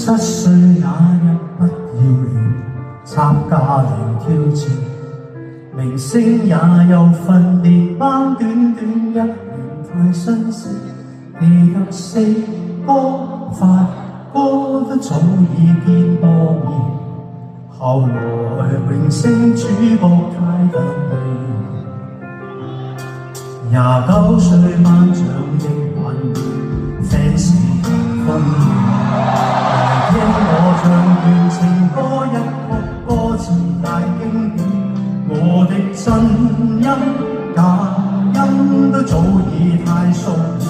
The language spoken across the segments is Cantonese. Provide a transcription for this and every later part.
17歲那日不要臉，參加了挑戰，明星也有訓練班，短短1年太新鮮。記得4哥、發哥都早已見過面，後來榮升主角太突然，29歲頒獎的晚宴 ，fans 紛亂。聽我唱段情歌，一曲歌詞大經典，我的真音假音都早已太熟練，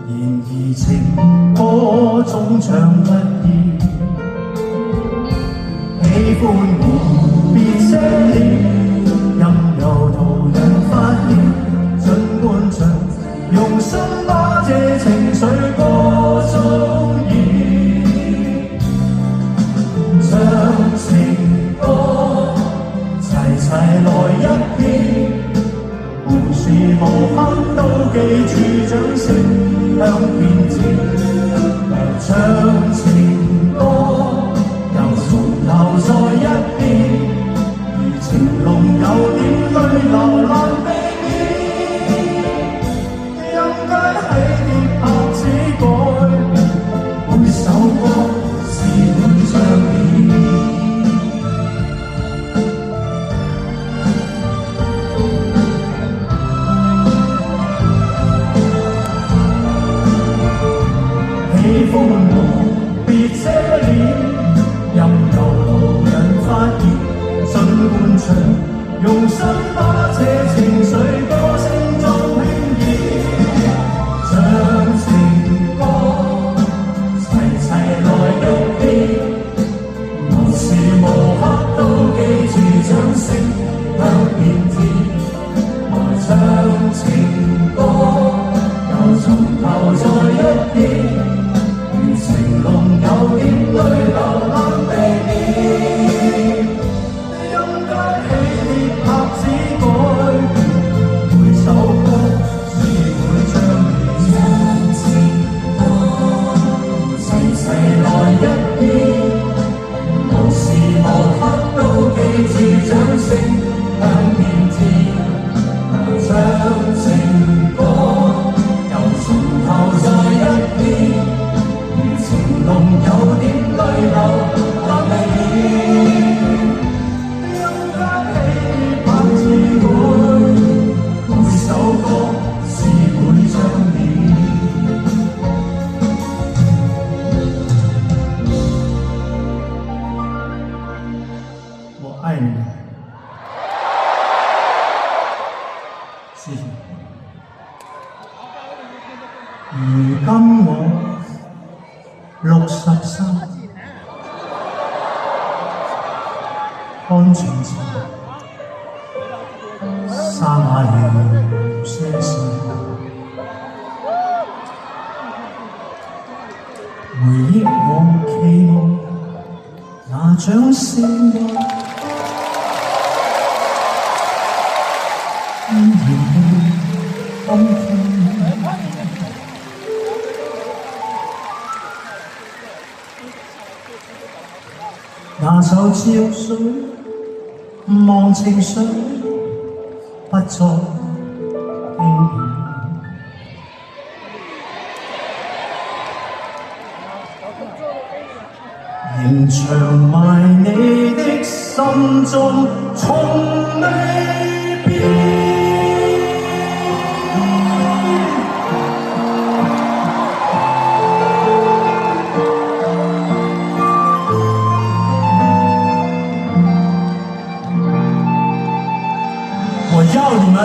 然而情歌總唱不厭。喜歡我別遮臉，任由途人發現，儘管唱，用心把這情緒歌中演。唱情歌，齊齊來一遍，無時無刻都記住掌聲響遍天。來唱情歌，又從頭再一遍，如情濃有點淚流難避免，任街起跌拍子改變，每首歌是滿唱片。喜歡我別遮臉，任由途人發現，儘管唱，用心把這情緒歌聲中渲染。唱情歌，齊齊來一遍，無時無刻都記住掌聲響遍天。來唱情歌，又從頭再一遍。情濃有點淚流難避免，任街起跌拍子改變，每首歌是會唱遍。唱情歌，齊齊來一遍，無時無刻都記住掌聲響遍天。唱情歌，又從頭再一遍。情濃有點淚流難避免，任街起拍子改，每首歌是會唱遍。我愛你，謝謝。如今我63，看全程沙啞了些時，回憶我期望那掌聲音，依然會今天。那首潮水忘情水，不再經典。仍長埋你的心中，從未變。我要你們